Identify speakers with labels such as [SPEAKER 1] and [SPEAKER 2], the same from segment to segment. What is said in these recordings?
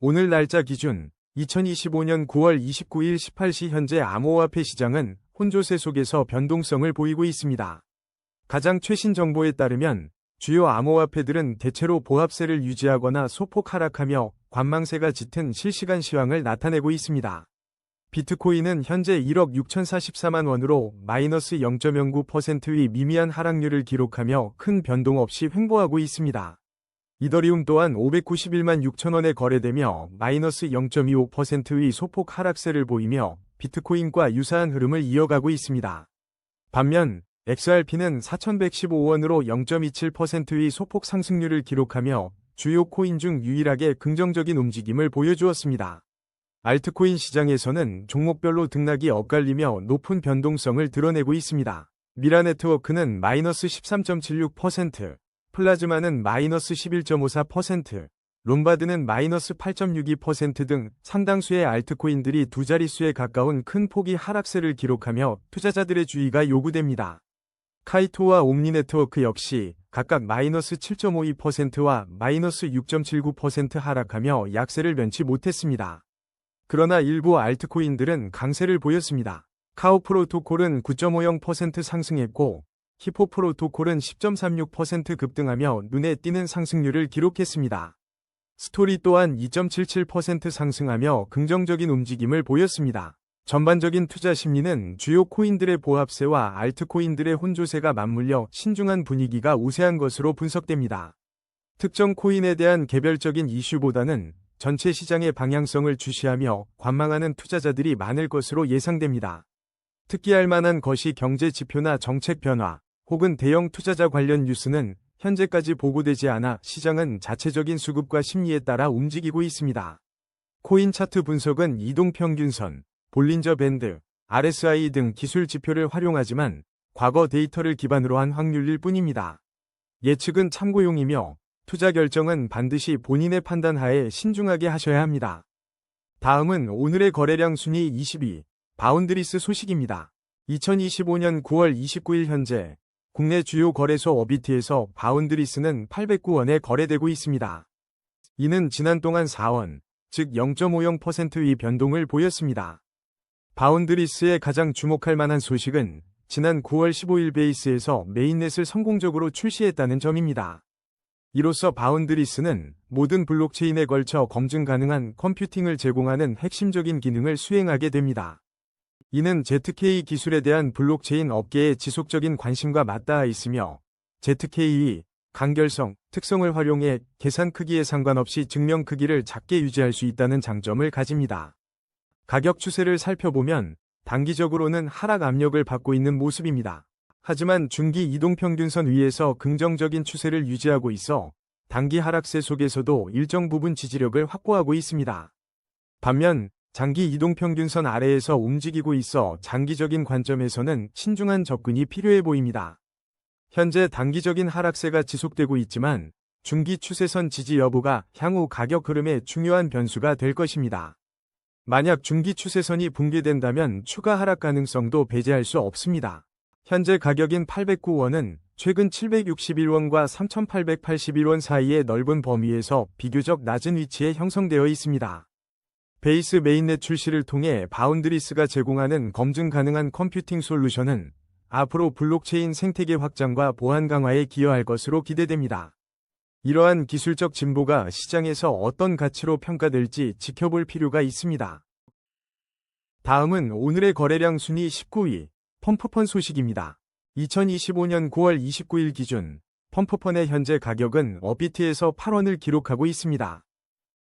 [SPEAKER 1] 오늘 날짜 기준 2025년 9월 29일 18시 현재 암호화폐 시장은 혼조세 속에서 변동성을 보이고 있습니다. 가장 최신 정보에 따르면 주요 암호화폐들은 대체로 보합세를 유지하거나 소폭 하락하며 관망세가 짙은 실시간 시황을 나타내고 있습니다. 비트코인은 현재 1억 6,044만 원으로 마이너스 0.09%의 미미한 하락률을 기록하며 큰 변동 없이 횡보하고 있습니다. 이더리움 또한 591만 6천 원에 거래되며 마이너스 0.25%의 소폭 하락세를 보이며 비트코인과 유사한 흐름을 이어가고 있습니다. 반면 XRP는 4,115원으로 0.27%의 소폭 상승률을 기록하며 주요 코인 중 유일하게 긍정적인 움직임을 보여주었습니다. 알트코인 시장에서는 종목별로 등락이 엇갈리며 높은 변동성을 드러내고 있습니다. 미라네트워크는 마이너스 13.76%, 플라즈마는 마이너스 11.54%, 롬바드는 마이너스 8.62% 등 상당수의 알트코인들이 두 자릿수에 가까운 큰 폭의 하락세를 기록하며 투자자들의 주의가 요구됩니다. 카이토와 옴니네트워크 역시 각각 마이너스 7.52%와 마이너스 6.79% 하락하며 약세를 면치 못했습니다. 그러나 일부 알트코인들은 강세를 보였습니다. 카오 프로토콜은 9.50% 상승했고 히포 프로토콜은 10.36% 급등하며 눈에 띄는 상승률을 기록했습니다. 스토리 또한 2.77% 상승하며 긍정적인 움직임을 보였습니다. 전반적인 투자 심리는 주요 코인들의 보합세와 알트코인들의 혼조세가 맞물려 신중한 분위기가 우세한 것으로 분석됩니다. 특정 코인에 대한 개별적인 이슈보다는 전체 시장의 방향성을 주시하며 관망하는 투자자들이 많을 것으로 예상됩니다. 특기할 만한 것이 경제 지표나 정책 변화 혹은 대형 투자자 관련 뉴스는 현재까지 보고되지 않아 시장은 자체적인 수급과 심리에 따라 움직이고 있습니다. 코인 차트 분석은 이동평균선, 볼린저 밴드, RSI 등 기술 지표를 활용하지만 과거 데이터를 기반으로 한 확률일 뿐입니다. 예측은 참고용이며 투자 결정은 반드시 본인의 판단 하에 신중하게 하셔야 합니다. 다음은 오늘의 거래량 순위 22, 바운드리스 소식입니다. 2025년 9월 29일 현재 국내 주요 거래소 어비티에서 바운드리스는 809원에 거래되고 있습니다. 이는 지난 동안 4원, 즉 0.50%의 변동을 보였습니다. 바운드리스의 가장 주목할 만한 소식은 지난 9월 15일 베이스에서 메인넷을 성공적으로 출시했다는 점입니다. 이로써 바운드리스는 모든 블록체인에 걸쳐 검증 가능한 컴퓨팅을 제공하는 핵심적인 기능을 수행하게 됩니다. 이는 ZK 기술에 대한 블록체인 업계의 지속적인 관심과 맞닿아 있으며 ZK의 간결성, 특성을 활용해 계산 크기에 상관없이 증명 크기를 작게 유지할 수 있다는 장점을 가집니다. 가격 추세를 살펴보면 단기적으로는 하락 압력을 받고 있는 모습입니다. 하지만 중기 이동평균선 위에서 긍정적인 추세를 유지하고 있어 단기 하락세 속에서도 일정 부분 지지력을 확보하고 있습니다. 반면 장기 이동평균선 아래에서 움직이고 있어 장기적인 관점에서는 신중한 접근이 필요해 보입니다. 현재 단기적인 하락세가 지속되고 있지만 중기 추세선 지지 여부가 향후 가격 흐름의 중요한 변수가 될 것입니다. 만약 중기 추세선이 붕괴된다면 추가 하락 가능성도 배제할 수 없습니다. 현재 가격인 809원은 최근 761원과 3881원 사이의 넓은 범위에서 비교적 낮은 위치에 형성되어 있습니다. 베이스 메인넷 출시를 통해 바운드리스가 제공하는 검증 가능한 컴퓨팅 솔루션은 앞으로 블록체인 생태계 확장과 보안 강화에 기여할 것으로 기대됩니다. 이러한 기술적 진보가 시장에서 어떤 가치로 평가될지 지켜볼 필요가 있습니다. 다음은 오늘의 거래량 순위 19위, 펌프펀 소식입니다. 2025년 9월 29일 기준 펌프펀의 현재 가격은 업비트에서 8원을 기록하고 있습니다.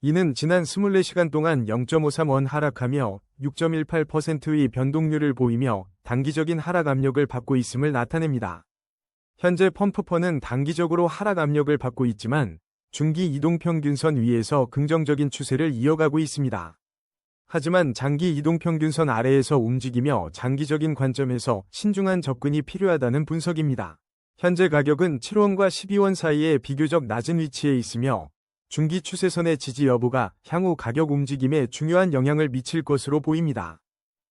[SPEAKER 1] 이는 지난 24시간 동안 0.53원 하락하며 6.18%의 변동률을 보이며 단기적인 하락 압력을 받고 있음을 나타냅니다. 현재 펌프펀은 단기적으로 하락 압력을 받고 있지만 중기 이동평균선 위에서 긍정적인 추세를 이어가고 있습니다. 하지만 장기 이동평균선 아래에서 움직이며 장기적인 관점에서 신중한 접근이 필요하다는 분석입니다. 현재 가격은 7원과 12원 사이에 비교적 낮은 위치에 있으며 중기 추세선의 지지 여부가 향후 가격 움직임에 중요한 영향을 미칠 것으로 보입니다.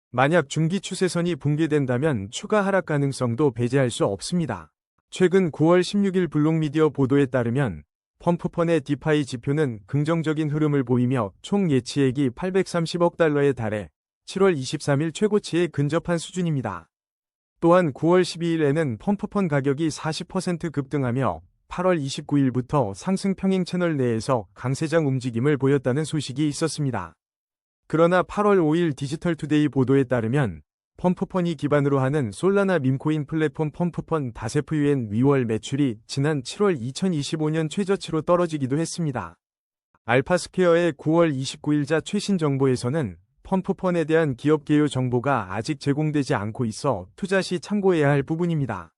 [SPEAKER 1] 만약 중기 추세선이 붕괴된다면 추가 하락 가능성도 배제할 수 없습니다. 최근 9월 16일 블록미디어 보도에 따르면 펌프펀의 디파이 지표는 긍정적인 흐름을 보이며 총 예치액이 830억 달러에 달해 7월 23일 최고치에 근접한 수준입니다. 또한 9월 12일에는 펌프펀 가격이 40% 급등하며 8월 29일부터 상승 평행 채널 내에서 강세장 움직임을 보였다는 소식이 있었습니다. 그러나 8월 5일 디지털투데이 보도에 따르면 펌프펀이 기반으로 하는 솔라나 밈코인 플랫폼 펌프펀 다세프유엔 위월 매출이 지난 7월 2025년 최저치로 떨어지기도 했습니다. 알파스퀘어의 9월 29일자 최신 정보에서는 펌프펀에 대한 기업 개요 정보가 아직 제공되지 않고 있어 투자 시 참고해야 할 부분입니다.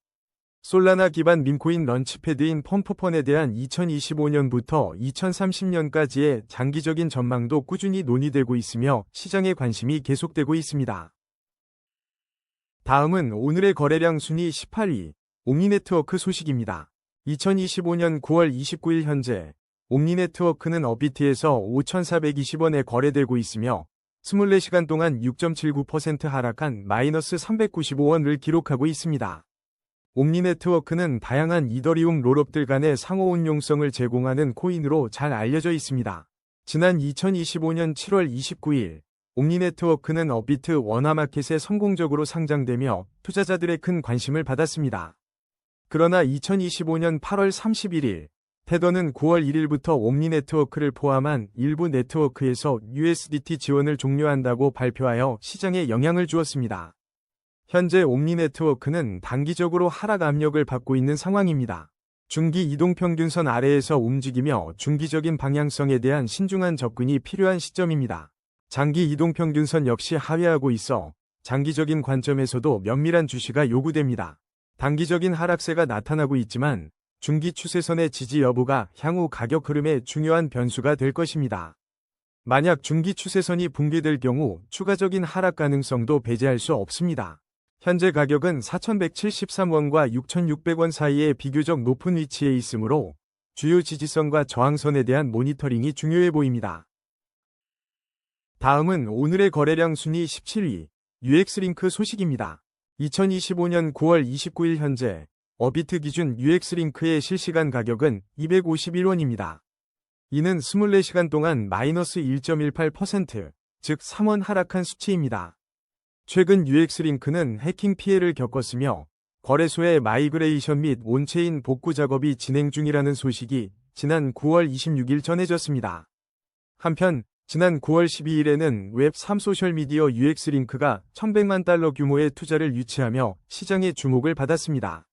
[SPEAKER 1] 솔라나 기반 밈코인 런치패드인 펌프펀에 대한 2025년부터 2030년까지의 장기적인 전망도 꾸준히 논의되고 있으며 시장의 관심이 계속되고 있습니다. 다음은 오늘의 거래량 순위 18위, 옴니네트워크 소식입니다. 2025년 9월 29일 현재 옴니네트워크는 업비트에서 5,420원에 거래되고 있으며 24시간 동안 6.79% 하락한 마이너스 395원을 기록하고 있습니다. 옴니네트워크는 다양한 이더리움 롤업들 간의 상호 운용성을 제공하는 코인으로 잘 알려져 있습니다. 지난 2025년 7월 29일 옴니네트워크는 업비트 원화마켓에 성공적으로 상장되며 투자자들의 큰 관심을 받았습니다. 그러나 2025년 8월 31일 테더는 9월 1일부터 옴니네트워크를 포함한 일부 네트워크에서 USDT 지원을 종료한다고 발표하여 시장에 영향을 주었습니다. 현재 옴니네트워크는 단기적으로 하락 압력을 받고 있는 상황입니다. 중기 이동평균선 아래에서 움직이며 중기적인 방향성에 대한 신중한 접근이 필요한 시점입니다. 장기 이동평균선 역시 하회하고 있어 장기적인 관점에서도 면밀한 주시가 요구됩니다. 단기적인 하락세가 나타나고 있지만 중기 추세선의 지지 여부가 향후 가격 흐름의 중요한 변수가 될 것입니다. 만약 중기 추세선이 붕괴될 경우 추가적인 하락 가능성도 배제할 수 없습니다. 현재 가격은 4,173원과 6,600원 사이에 비교적 높은 위치에 있으므로 주요 지지선과 저항선에 대한 모니터링이 중요해 보입니다. 다음은 오늘의 거래량 순위 17위, UX링크 소식입니다. 2025년 9월 29일 현재 업비트 기준 UX링크의 실시간 가격은 251원입니다. 이는 24시간 동안 마이너스 1.18%, 즉 3원 하락한 수치입니다. 최근 UX링크는 해킹 피해를 겪었으며 거래소의 마이그레이션 및 온체인 복구 작업이 진행 중이라는 소식이 지난 9월 26일 전해졌습니다. 한편 지난 9월 12일에는 웹3 소셜미디어 UX링크가 1,100만 달러 규모의 투자를 유치하며 시장의 주목을 받았습니다.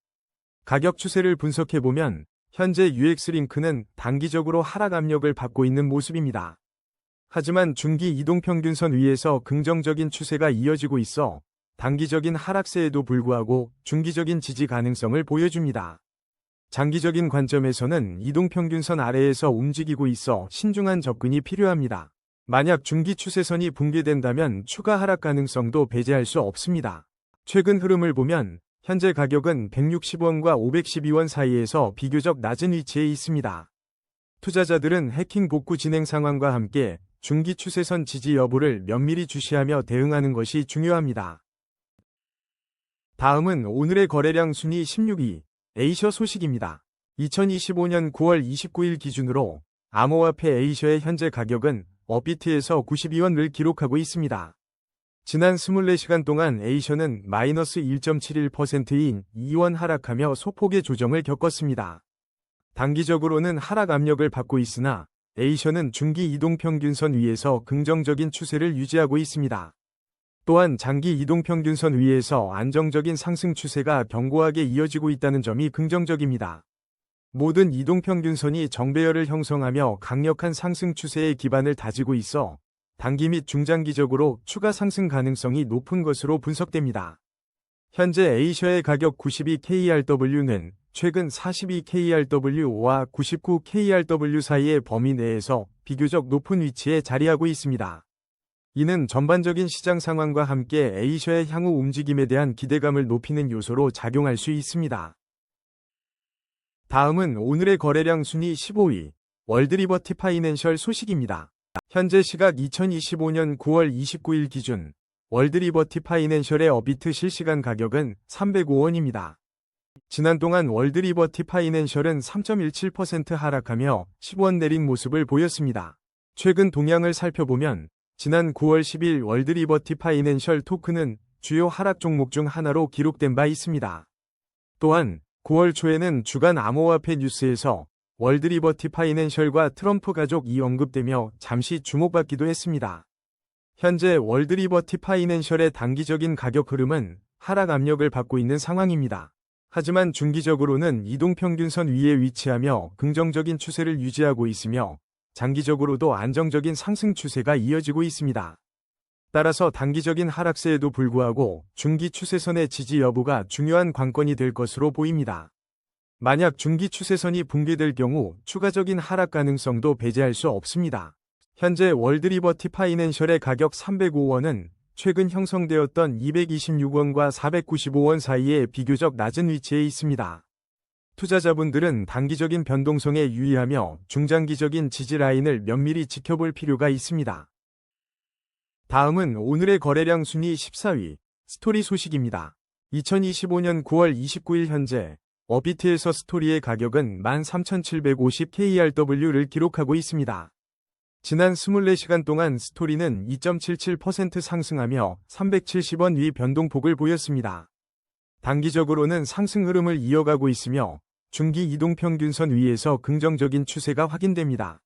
[SPEAKER 1] 가격 추세를 분석해보면 현재 UX링크는 단기적으로 하락 압력을 받고 있는 모습입니다. 하지만 중기 이동평균선 위에서 긍정적인 추세가 이어지고 있어 단기적인 하락세에도 불구하고 중기적인 지지 가능성을 보여줍니다. 장기적인 관점에서는 이동평균선 아래에서 움직이고 있어 신중한 접근이 필요합니다. 만약 중기 추세선이 붕괴된다면 추가 하락 가능성도 배제할 수 없습니다. 최근 흐름을 보면 현재 가격은 160원과 512원 사이에서 비교적 낮은 위치에 있습니다. 투자자들은 해킹 복구 진행 상황과 함께 중기 추세선 지지 여부를 면밀히 주시하며 대응하는 것이 중요합니다. 다음은 오늘의 거래량 순위 16위, 에이셔 소식입니다. 2025년 9월 29일 기준으로 암호화폐 에이셔의 현재 가격은 업비트에서 92원을 기록하고 있습니다. 지난 24시간 동안 에이셔는 마이너스 1.71%인 2원 하락하며 소폭의 조정을 겪었습니다. 단기적으로는 하락 압력을 받고 있으나 에이셔는 중기 이동평균선 위에서 긍정적인 추세를 유지하고 있습니다. 또한 장기 이동평균선 위에서 안정적인 상승 추세가 견고하게 이어지고 있다는 점이 긍정적입니다. 모든 이동평균선이 정배열을 형성하며 강력한 상승 추세의 기반을 다지고 있어 단기 및 중장기적으로 추가 상승 가능성이 높은 것으로 분석됩니다. 현재 에이셔의 가격 92KRW는 최근 42KRW와 99KRW 사이의 범위 내에서 비교적 높은 위치에 자리하고 있습니다. 이는 전반적인 시장 상황과 함께 에이셔의 향후 움직임에 대한 기대감을 높이는 요소로 작용할 수 있습니다. 다음은 오늘의 거래량 순위 15위, 월드리버티 파이낸셜 소식입니다. 현재 시각 2025년 9월 29일 기준 월드리버티 파이낸셜의 업비트 실시간 가격은 305원입니다. 지난 동안 월드리버티 파이낸셜은 3.17% 하락하며 10원 내린 모습을 보였습니다. 최근 동향을 살펴보면 지난 9월 10일 월드리버티 파이낸셜 토큰은 주요 하락 종목 중 하나로 기록된 바 있습니다. 또한 9월 초에는 주간 암호화폐 뉴스에서 월드리버티 파이낸셜과 트럼프 가족이 언급되며 잠시 주목받기도 했습니다. 현재 월드리버티 파이낸셜의 단기적인 가격 흐름은 하락 압력을 받고 있는 상황입니다. 하지만 중기적으로는 이동평균선 위에 위치하며 긍정적인 추세를 유지하고 있으며 장기적으로도 안정적인 상승 추세가 이어지고 있습니다. 따라서 단기적인 하락세에도 불구하고 중기 추세선의 지지 여부가 중요한 관건이 될 것으로 보입니다. 만약 중기 추세선이 붕괴될 경우 추가적인 하락 가능성도 배제할 수 없습니다. 현재 월드리버티 파이낸셜의 가격 305원은 최근 형성되었던 226원과 495원 사이에 비교적 낮은 위치에 있습니다. 투자자분들은 단기적인 변동성에 유의하며 중장기적인 지지 라인을 면밀히 지켜볼 필요가 있습니다. 다음은 오늘의 거래량 순위 14위, 스토리 소식입니다. 2025년 9월 29일 현재 업비트에서 스토리의 가격은 13,750KRW를 기록하고 있습니다. 지난 24시간 동안 스토리는 2.77% 상승하며 370원 위 변동폭을 보였습니다. 단기적으로는 상승 흐름을 이어가고 있으며 중기 이동평균선 위에서 긍정적인 추세가 확인됩니다.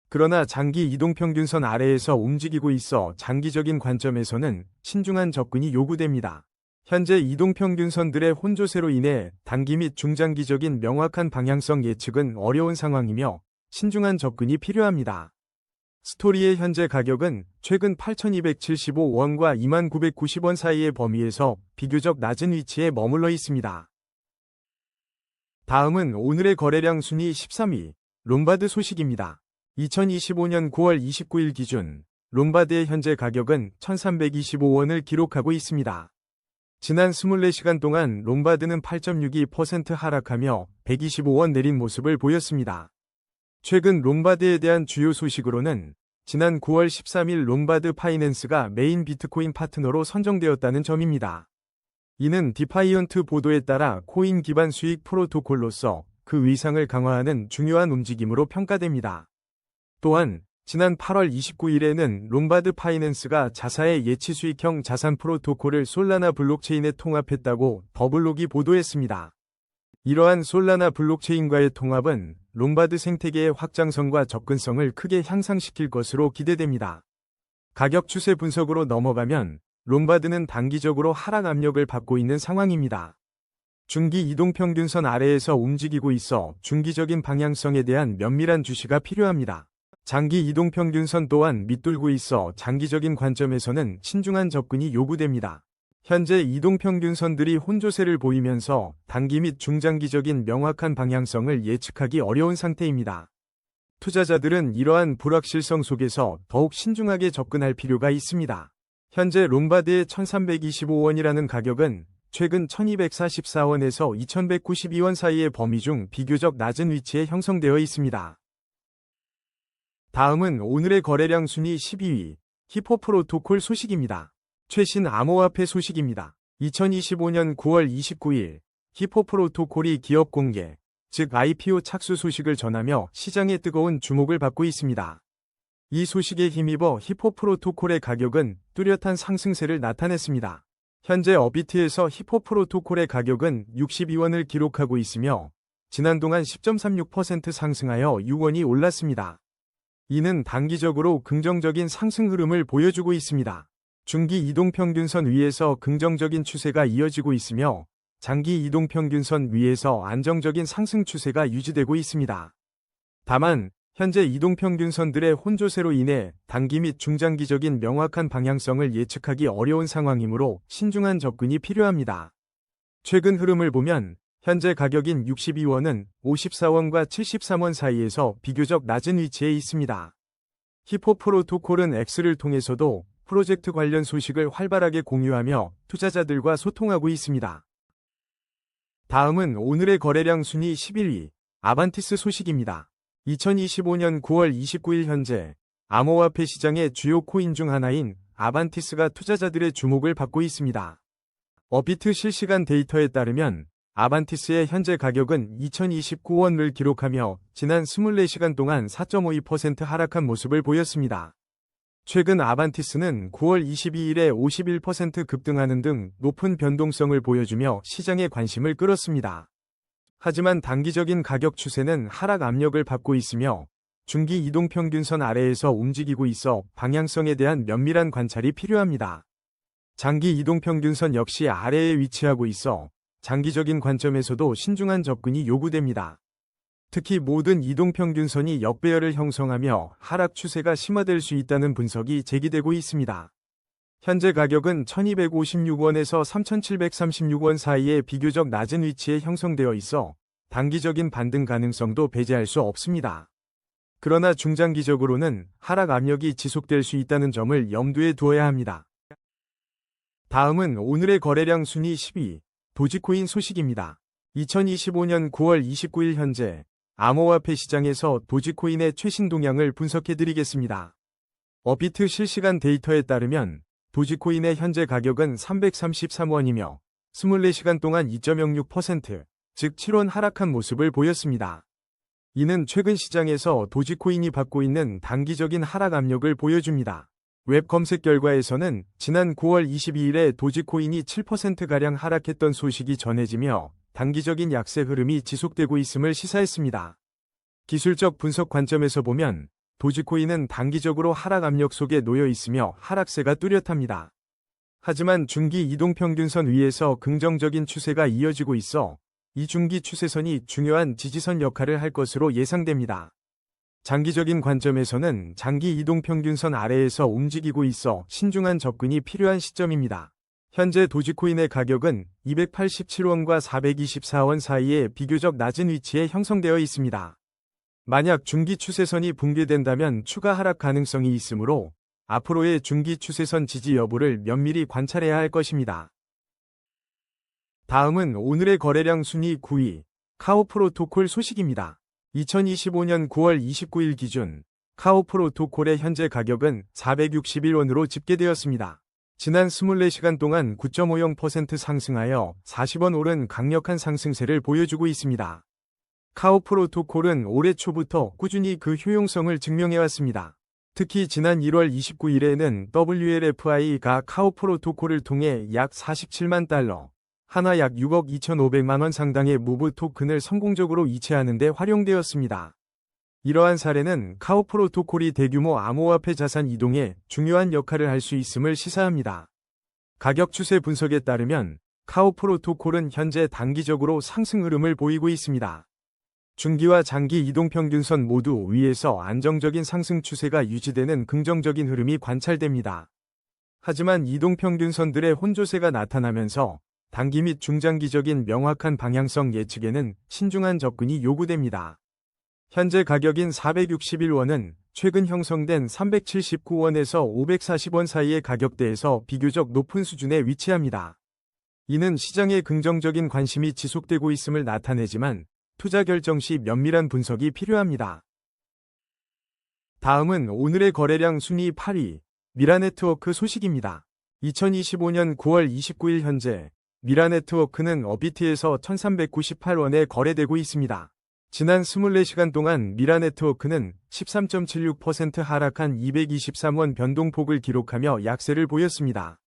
[SPEAKER 1] 그러나 장기 이동평균선 아래에서 움직이고 있어 장기적인 관점에서는 신중한 접근이 요구됩니다. 현재 이동평균선들의 혼조세로 인해 단기 및 중장기적인 명확한 방향성 예측은 어려운 상황이며 신중한 접근이 필요합니다. 스토리의 현재 가격은 최근 8,275원과 2,990원 사이의 범위에서 비교적 낮은 위치에 머물러 있습니다. 다음은 오늘의 거래량 순위 13위, 롬바드 소식입니다. 2025년 9월 29일 기준 롬바드의 현재 가격은 1,325원을 기록하고 있습니다. 지난 24시간 동안 롬바드는 8.62% 하락하며 125원 내린 모습을 보였습니다. 최근 롬바드에 대한 주요 소식으로는 지난 9월 13일 롬바드 파이낸스가 메인 비트코인 파트너로 선정되었다는 점입니다. 이는 디파이언트 보도에 따라 코인 기반 수익 프로토콜로서 그 위상을 강화하는 중요한 움직임으로 평가됩니다. 또한 지난 8월 29일에는 롬바드 파이낸스가 자사의 예치 수익형 자산 프로토콜을 솔라나 블록체인에 통합했다고 더블록이 보도했습니다. 이러한 솔라나 블록체인과의 통합은 롬바드 생태계의 확장성과 접근성을 크게 향상시킬 것으로 기대됩니다. 가격 추세 분석으로 넘어가면 롬바드는 단기적으로 하락 압력을 받고 있는 상황입니다. 중기 이동평균선 아래에서 움직이고 있어 중기적인 방향성에 대한 면밀한 주시가 필요합니다. 장기 이동평균선 또한 밑돌고 있어 장기적인 관점에서는 신중한 접근이 요구됩니다. 현재 이동평균선들이 혼조세를 보이면서 단기 및 중장기적인 명확한 방향성을 예측하기 어려운 상태입니다. 투자자들은 이러한 불확실성 속에서 더욱 신중하게 접근할 필요가 있습니다. 현재 롬바드의 1,325원이라는 가격은 최근 1,244원에서 2,192원 사이의 범위 중 비교적 낮은 위치에 형성되어 있습니다. 다음은 오늘의 거래량 순위 12위, 히포 프로토콜 소식입니다. 최신 암호화폐 소식입니다. 2025년 9월 29일 히포 프로토콜이 기업 공개, 즉 IPO 착수 소식을 전하며 시장의 뜨거운 주목을 받고 있습니다. 이 소식에 힘입어 히포 프로토콜의 가격은 뚜렷한 상승세를 나타냈습니다. 현재 업비트에서 히포 프로토콜의 가격은 62원을 기록하고 있으며 지난 동안 10.36% 상승하여 6원이 올랐습니다. 이는 단기적으로 긍정적인 상승 흐름을 보여주고 있습니다. 중기 이동평균선 위에서 긍정적인 추세가 이어지고 있으며 장기 이동평균선 위에서 안정적인 상승 추세가 유지되고 있습니다. 다만 현재 이동평균선들의 혼조세로 인해 단기 및 중장기적인 명확한 방향성을 예측하기 어려운 상황이므로 신중한 접근이 필요합니다. 최근 흐름을 보면 현재 가격인 62원은 54원과 73원 사이에서 비교적 낮은 위치에 있습니다. 히포 프로토콜은 X를 통해서도 프로젝트 관련 소식을 활발하게 공유하며 투자자들과 소통하고 있습니다. 다음은 오늘의 거래량 순위 11위, 아반티스 소식입니다. 2025년 9월 29일 현재 암호화폐 시장의 주요 코인 중 하나인 아반티스가 투자자들의 주목을 받고 있습니다. 업비트 실시간 데이터에 따르면 아반티스의 현재 가격은 2029원을 기록하며 지난 24시간 동안 4.52% 하락한 모습을 보였습니다. 최근 아반티스는 9월 22일에 51% 급등하는 등 높은 변동성을 보여주며 시장의 관심을 끌었습니다. 하지만 단기적인 가격 추세는 하락 압력을 받고 있으며 중기 이동평균선 아래에서 움직이고 있어 방향성에 대한 면밀한 관찰이 필요합니다. 장기 이동평균선 역시 아래에 위치하고 있어 장기적인 관점에서도 신중한 접근이 요구됩니다. 특히 모든 이동평균선이 역배열을 형성하며 하락 추세가 심화될 수 있다는 분석이 제기되고 있습니다. 현재 가격은 1256원에서 3736원 사이에 비교적 낮은 위치에 형성되어 있어 단기적인 반등 가능성도 배제할 수 없습니다. 그러나 중장기적으로는 하락 압력이 지속될 수 있다는 점을 염두에 두어야 합니다. 다음은 오늘의 거래량 순위 10위, 도지코인 소식입니다. 2025년 9월 29일 현재 암호화폐 시장에서 도지코인의 최신 동향을 분석해드리겠습니다. 업비트 실시간 데이터에 따르면 도지코인의 현재 가격은 333원이며 24시간 동안 2.06%, 즉 7원 하락한 모습을 보였습니다. 이는 최근 시장에서 도지코인이 받고 있는 단기적인 하락 압력을 보여줍니다. 웹 검색 결과에서는 지난 9월 22일에 도지코인이 7%가량 하락했던 소식이 전해지며 단기적인 약세 흐름이 지속되고 있음을 시사했습니다. 기술적 분석 관점에서 보면 도지코인은 단기적으로 하락 압력 속에 놓여 있으며 하락세가 뚜렷합니다. 하지만 중기 이동평균선 위에서 긍정적인 추세가 이어지고 있어 이 중기 추세선이 중요한 지지선 역할을 할 것으로 예상됩니다. 장기적인 관점에서는 장기 이동평균선 아래에서 움직이고 있어 신중한 접근이 필요한 시점입니다. 현재 도지코인의 가격은 287원과 424원 사이에 비교적 낮은 위치에 형성되어 있습니다. 만약 중기 추세선이 붕괴된다면 추가 하락 가능성이 있으므로 앞으로의 중기 추세선 지지 여부를 면밀히 관찰해야 할 것입니다. 다음은 오늘의 거래량 순위 9위, 카오 프로토콜 소식입니다. 2025년 9월 29일 기준 카오 프로토콜의 현재 가격은 461원으로 집계되었습니다. 지난 24시간 동안 9.50% 상승하여 40원 오른 강력한 상승세를 보여주고 있습니다. 카오 프로토콜은 올해 초부터 꾸준히 그 효용성을 증명해왔습니다. 특히 지난 1월 29일에는 WLFI가 카오 프로토콜을 통해 약 47만 달러, 하나 약 6억 2,500만원 상당의 무브 토큰을 성공적으로 이체하는 데 활용되었습니다. 이러한 사례는 카오 프로토콜이 대규모 암호화폐 자산 이동에 중요한 역할을 할 수 있음을 시사합니다. 가격 추세 분석에 따르면 카오 프로토콜은 현재 단기적으로 상승 흐름을 보이고 있습니다. 중기와 장기 이동평균선 모두 위에서 안정적인 상승 추세가 유지되는 긍정적인 흐름이 관찰됩니다. 하지만 이동평균선들의 혼조세가 나타나면서 단기 및 중장기적인 명확한 방향성 예측에는 신중한 접근이 요구됩니다. 현재 가격인 461원은 최근 형성된 379원에서 540원 사이의 가격대에서 비교적 높은 수준에 위치합니다. 이는 시장의 긍정적인 관심이 지속되고 있음을 나타내지만 투자 결정 시 면밀한 분석이 필요합니다. 다음은 오늘의 거래량 순위 8위, 미라네트워크 소식입니다. 2025년 9월 29일 현재 미라네트워크는 업비트에서 1398원에 거래되고 있습니다. 지난 24시간 동안 미라네트워크는 13.76% 하락한 223원 변동폭을 기록하며 약세를 보였습니다.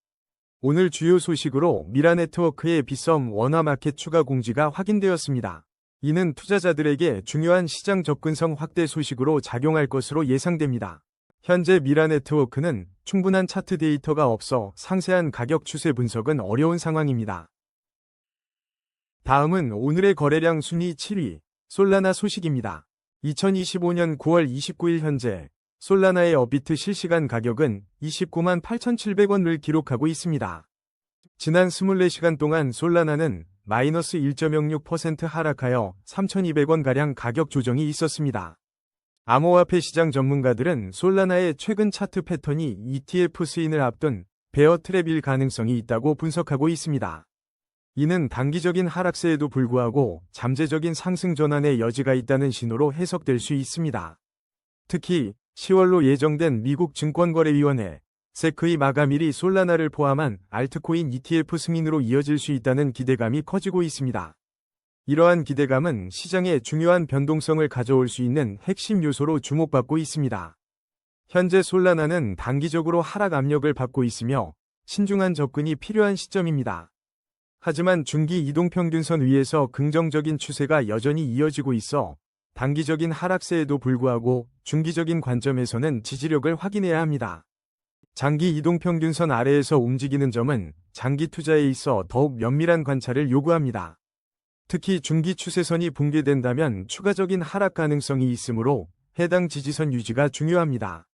[SPEAKER 1] 오늘 주요 소식으로 미라네트워크의 빗썸 원화마켓 추가 공지가 확인되었습니다. 이는 투자자들에게 중요한 시장 접근성 확대 소식으로 작용할 것으로 예상됩니다. 현재 미라네트워크는 충분한 차트 데이터가 없어 상세한 가격 추세 분석은 어려운 상황입니다. 다음은 오늘의 거래량 순위 7위, 솔라나 소식입니다. 2025년 9월 29일 현재 솔라나의 업비트 실시간 가격은 29만 8,700원을 기록하고 있습니다. 지난 24시간 동안 솔라나는 마이너스 1.06% 하락하여 3,200원가량 가격 조정이 있었습니다. 암호화폐 시장 전문가들은 솔라나의 최근 차트 패턴이 ETF 스인을 앞둔 베어 트랩일 가능성이 있다고 분석하고 있습니다. 이는 단기적인 하락세에도 불구하고 잠재적인 상승 전환의 여지가 있다는 신호로 해석될 수 있습니다. 특히 10월로 예정된 미국 증권거래위원회 SEC의 마감일이 솔라나를 포함한 알트코인 ETF 승인으로 이어질 수 있다는 기대감이 커지고 있습니다. 이러한 기대감은 시장에 중요한 변동성을 가져올 수 있는 핵심 요소로 주목받고 있습니다. 현재 솔라나는 단기적으로 하락 압력을 받고 있으며 신중한 접근이 필요한 시점입니다. 하지만 중기 이동평균선 위에서 긍정적인 추세가 여전히 이어지고 있어 단기적인 하락세에도 불구하고 중기적인 관점에서는 지지력을 확인해야 합니다. 장기 이동평균선 아래에서 움직이는 점은 장기 투자에 있어 더욱 면밀한 관찰을 요구합니다. 특히 중기 추세선이 붕괴된다면 추가적인 하락 가능성이 있으므로 해당 지지선 유지가 중요합니다.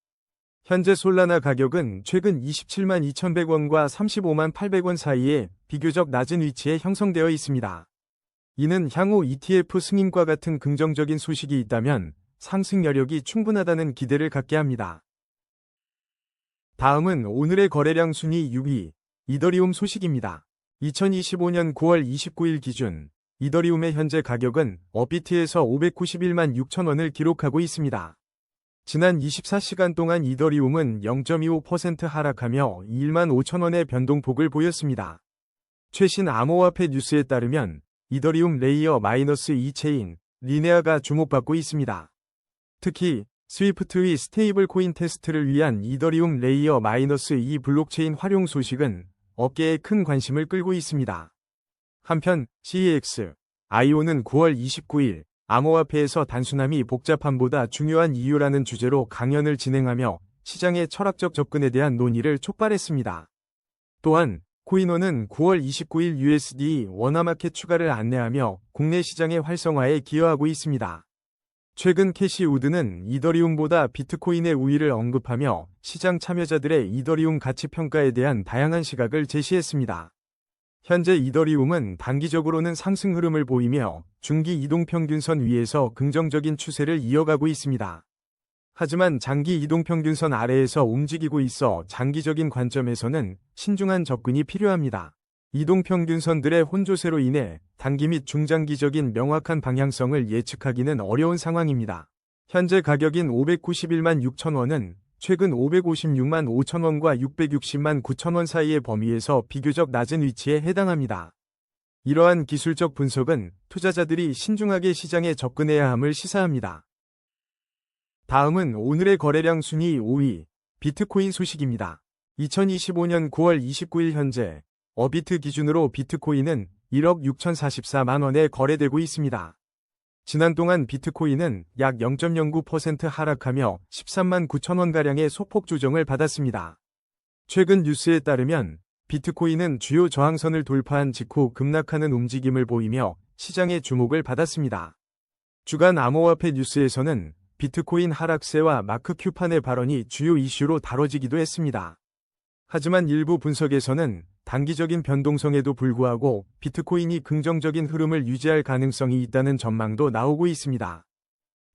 [SPEAKER 1] 현재 솔라나 가격은 최근 27만 2,100원과 35만 800원 사이에 비교적 낮은 위치에 형성되어 있습니다. 이는 향후 ETF 승인과 같은 긍정적인 소식이 있다면 상승 여력이 충분하다는 기대를 갖게 합니다. 다음은 오늘의 거래량 순위 6위, 이더리움 소식입니다. 2025년 9월 29일 기준 이더리움의 현재 가격은 업비트에서 591만 6천 원을 기록하고 있습니다. 지난 24시간 동안 이더리움은 0.25% 하락하며 1만 5천 원의 변동폭을 보였습니다. 최신 암호화폐 뉴스에 따르면 이더리움 레이어 -2 체인, 리네아가 주목받고 있습니다. 특히 스위프트의 스테이블 코인 테스트를 위한 이더리움 레이어 -2 블록체인 활용 소식은 업계에 큰 관심을 끌고 있습니다. 한편 CEX.IO는 9월 29일 암호화폐에서 단순함이 복잡함보다 중요한 이유라는 주제로 강연을 진행하며 시장의 철학적 접근에 대한 논의를 촉발했습니다. 또한 코인원은 9월 29일 USD 원화마켓 추가를 안내하며 국내 시장의 활성화에 기여하고 있습니다. 최근 캐시우드는 이더리움보다 비트코인의 우위를 언급하며 시장 참여자들의 이더리움 가치 평가에 대한 다양한 시각을 제시했습니다. 현재 이더리움은 단기적으로는 상승 흐름을 보이며 중기 이동평균선 위에서 긍정적인 추세를 이어가고 있습니다. 하지만 장기 이동평균선 아래에서 움직이고 있어 장기적인 관점에서는 신중한 접근이 필요합니다. 이동평균선들의 혼조세로 인해 단기 및 중장기적인 명확한 방향성을 예측하기는 어려운 상황입니다. 현재 가격인 591만 6천 원은 최근 556만 5천 원과 660만 9천 원 사이의 범위에서 비교적 낮은 위치에 해당합니다. 이러한 기술적 분석은 투자자들이 신중하게 시장에 접근해야 함을 시사합니다. 다음은 오늘의 거래량 순위 5위, 비트코인 소식입니다. 2025년 9월 29일 현재 업비트 기준으로 비트코인은 1억 6,044만 원에 거래되고 있습니다. 지난 동안 비트코인은 약 0.09% 하락하며 13만 9천 원가량의 소폭 조정을 받았습니다. 최근 뉴스에 따르면 비트코인은 주요 저항선을 돌파한 직후 급락하는 움직임을 보이며 시장의 주목을 받았습니다. 주간 암호화폐 뉴스에서는 비트코인 하락세와 마크 큐판의 발언이 주요 이슈로 다뤄지기도 했습니다. 하지만 일부 분석에서는 단기적인 변동성에도 불구하고 비트코인이 긍정적인 흐름을 유지할 가능성이 있다는 전망도 나오고 있습니다.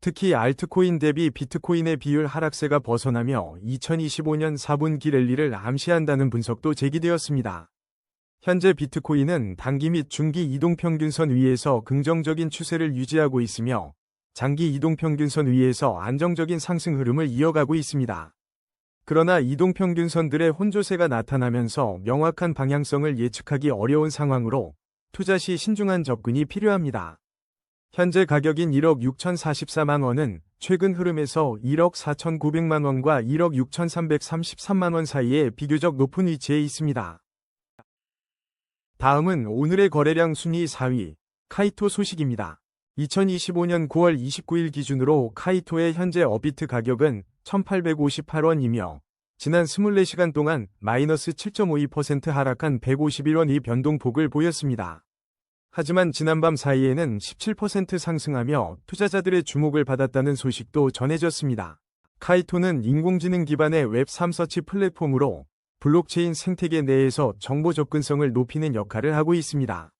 [SPEAKER 1] 특히 알트코인 대비 비트코인의 비율 하락세가 벗어나며 2025년 4분기 랠리를 암시한다는 분석도 제기되었습니다. 현재 비트코인은 단기 및 중기 이동평균선 위에서 긍정적인 추세를 유지하고 있으며 장기 이동평균선 위에서 안정적인 상승 흐름을 이어가고 있습니다. 그러나 이동평균선들의 혼조세가 나타나면서 명확한 방향성을 예측하기 어려운 상황으로 투자 시 신중한 접근이 필요합니다. 현재 가격인 1억 6,044만 원은 최근 흐름에서 1억 4,900만 원과 1억 6,333만 원 사이에 비교적 높은 위치에 있습니다. 다음은 오늘의 거래량 순위 4위, 카이토 소식입니다. 2025년 9월 29일 기준으로 카이토의 현재 업비트 가격은 1,858원이며 지난 24시간 동안 마이너스 7.52% 하락한 151원의 변동폭을 보였습니다. 하지만 지난밤 사이에는 17% 상승하며 투자자들의 주목을 받았다는 소식도 전해졌습니다. 카이토는 인공지능 기반의 웹3 서치 플랫폼으로 블록체인 생태계 내에서 정보 접근성을 높이는 역할을 하고 있습니다.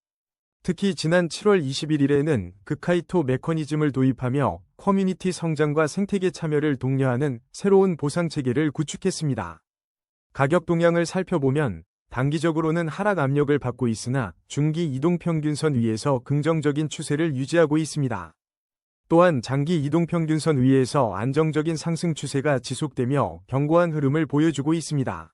[SPEAKER 1] 특히 지난 7월 21일에는 그 카이토 메커니즘을 도입하며 커뮤니티 성장과 생태계 참여를 독려하는 새로운 보상 체계를 구축했습니다. 가격 동향을 살펴보면 단기적으로는 하락 압력을 받고 있으나 중기 이동평균선 위에서 긍정적인 추세를 유지하고 있습니다. 또한 장기 이동평균선 위에서 안정적인 상승 추세가 지속되며 견고한 흐름을 보여주고 있습니다.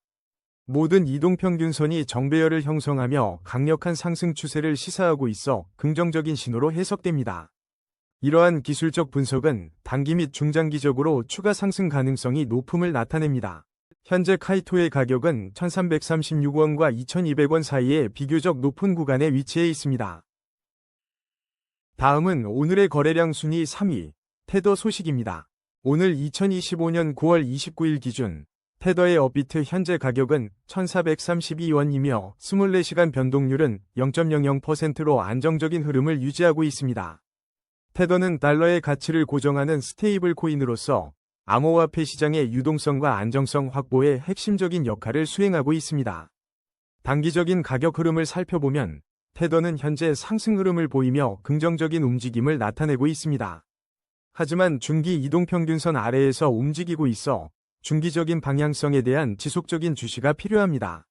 [SPEAKER 1] 모든 이동평균선이 정배열을 형성하며 강력한 상승 추세를 시사하고 있어 긍정적인 신호로 해석됩니다. 이러한 기술적 분석은 단기 및 중장기적으로 추가 상승 가능성이 높음을 나타냅니다. 현재 카이토의 가격은 1336원과 2200원 사이에 비교적 높은 구간에 위치해 있습니다. 다음은 오늘의 거래량 순위 3위, 테더 소식입니다. 오늘 2025년 9월 29일 기준 테더의 업비트 현재 가격은 1432원이며 24시간 변동률은 0.00%로 안정적인 흐름을 유지하고 있습니다. 테더는 달러의 가치를 고정하는 스테이블 코인으로서 암호화폐 시장의 유동성과 안정성 확보에 핵심적인 역할을 수행하고 있습니다. 단기적인 가격 흐름을 살펴보면 테더는 현재 상승 흐름을 보이며 긍정적인 움직임을 나타내고 있습니다. 하지만 중기 이동평균선 아래에서 움직이고 있어 중기적인 방향성에 대한 지속적인 주시가 필요합니다.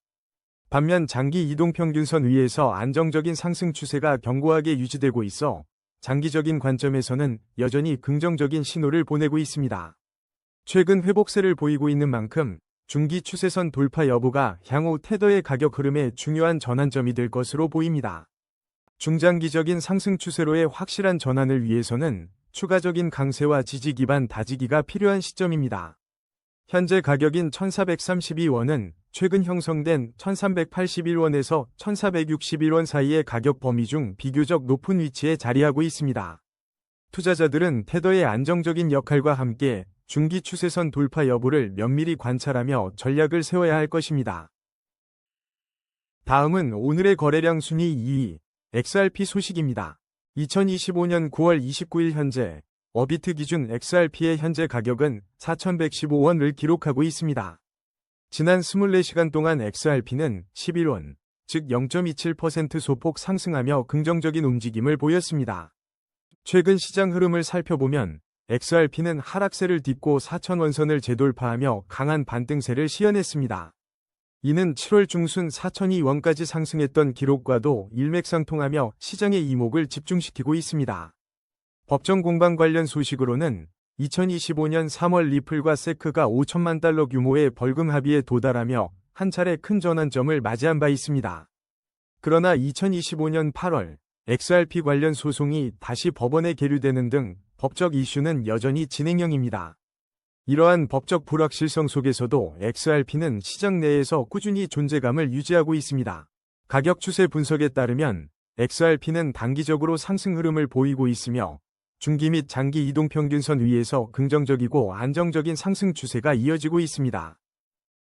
[SPEAKER 1] 반면 장기 이동평균선 위에서 안정적인 상승 추세가 견고하게 유지되고 있어 장기적인 관점에서는 여전히 긍정적인 신호를 보내고 있습니다. 최근 회복세를 보이고 있는 만큼 중기 추세선 돌파 여부가 향후 테더의 가격 흐름의 중요한 전환점이 될 것으로 보입니다. 중장기적인 상승 추세로의 확실한 전환을 위해서는 추가적인 강세와 지지 기반 다지기가 필요한 시점입니다. 현재 가격인 1432원은 최근 형성된 1381원에서 1461원 사이의 가격 범위 중 비교적 높은 위치에 자리하고 있습니다. 투자자들은 테더의 안정적인 역할과 함께 중기 추세선 돌파 여부를 면밀히 관찰하며 전략을 세워야 할 것입니다. 다음은 오늘의 거래량 순위 2위, XRP 소식입니다. 2025년 9월 29일 현재 업비트 기준 XRP의 현재 가격은 4115원을 기록하고 있습니다. 지난 24시간 동안 XRP는 11원, 즉 0.27% 소폭 상승하며 긍정적인 움직임을 보였습니다. 최근 시장 흐름을 살펴보면 XRP는 하락세를 딛고 4000원선을 재돌파하며 강한 반등세를 시현했습니다. 이는 7월 중순 4002원까지 상승했던 기록과도 일맥상통하며 시장의 이목을 집중시키고 있습니다. 법정 공방 관련 소식으로는 2025년 3월 리플과 세크가 5천만 달러 규모의 벌금 합의에 도달하며 한 차례 큰 전환점을 맞이한 바 있습니다. 그러나 2025년 8월 XRP 관련 소송이 다시 법원에 계류되는 등 법적 이슈는 여전히 진행형입니다. 이러한 법적 불확실성 속에서도 XRP는 시장 내에서 꾸준히 존재감을 유지하고 있습니다. 가격 추세 분석에 따르면 XRP는 단기적으로 상승 흐름을 보이고 있으며 중기 및 장기 이동평균선 위에서 긍정적이고 안정적인 상승 추세가 이어지고 있습니다.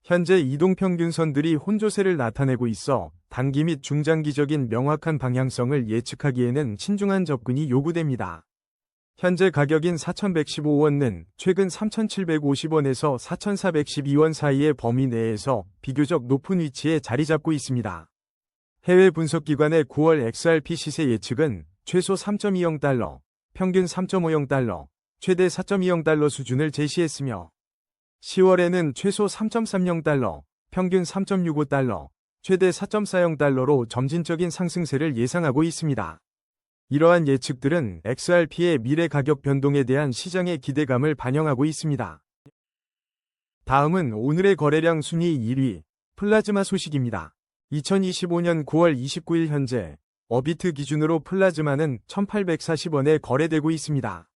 [SPEAKER 1] 현재 이동평균선들이 혼조세를 나타내고 있어 단기 및 중장기적인 명확한 방향성을 예측하기에는 신중한 접근이 요구됩니다. 현재 가격인 4115원은 최근 3750원에서 4412원 사이의 범위 내에서 비교적 높은 위치에 자리 잡고 있습니다. 해외 분석기관의 9월 XRP 시세 예측은 최소 3.20달러, 평균 3.50달러, 최대 4.20달러 수준을 제시했으며 10월에는 최소 3.30달러, 평균 3.65달러, 최대 4.40달러로 점진적인 상승세를 예상하고 있습니다. 이러한 예측들은 XRP의 미래 가격 변동에 대한 시장의 기대감을 반영하고 있습니다. 다음은 오늘의 거래량 순위 1위, 플라즈마 소식입니다. 2025년 9월 29일 현재 업비트 기준으로 플라즈마는 1840원에 거래되고 있습니다.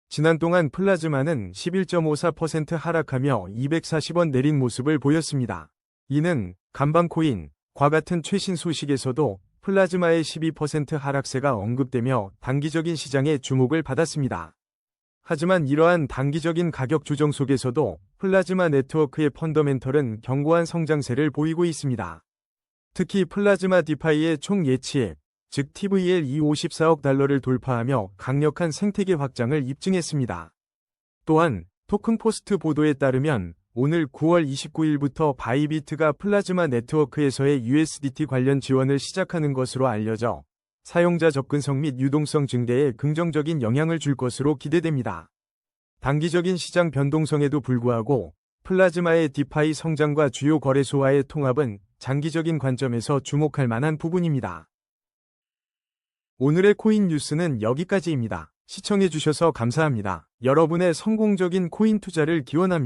[SPEAKER 1] 지난 동안 플라즈마는 11.54% 하락하며 240원 내린 모습을 보였습니다. 이는 간방코인과 같은 최신 소식에서도 플라즈마의 12% 하락세가 언급되며 단기적인 시장의 주목을 받았습니다. 하지만 이러한 단기적인 가격 조정 속에서도 플라즈마 네트워크의 펀더멘털은 견고한 성장세를 보이고 있습니다. 특히 플라즈마 디파이의 총 예치액, 즉 TVL 254억 달러를 돌파하며 강력한 생태계 확장을 입증했습니다. 또한 토큰포스트 보도에 따르면 오늘 9월 29일부터 바이비트가 플라즈마 네트워크에서의 USDT 관련 지원을 시작하는 것으로 알려져 사용자 접근성 및 유동성 증대에 긍정적인 영향을 줄 것으로 기대됩니다. 단기적인 시장 변동성에도 불구하고 플라즈마의 디파이 성장과 주요 거래소와의 통합은 장기적인 관점에서 주목할 만한 부분입니다. 오늘의 코인 뉴스는 여기까지입니다. 시청해주셔서 감사합니다. 여러분의 성공적인 코인 투자를 기원합니다.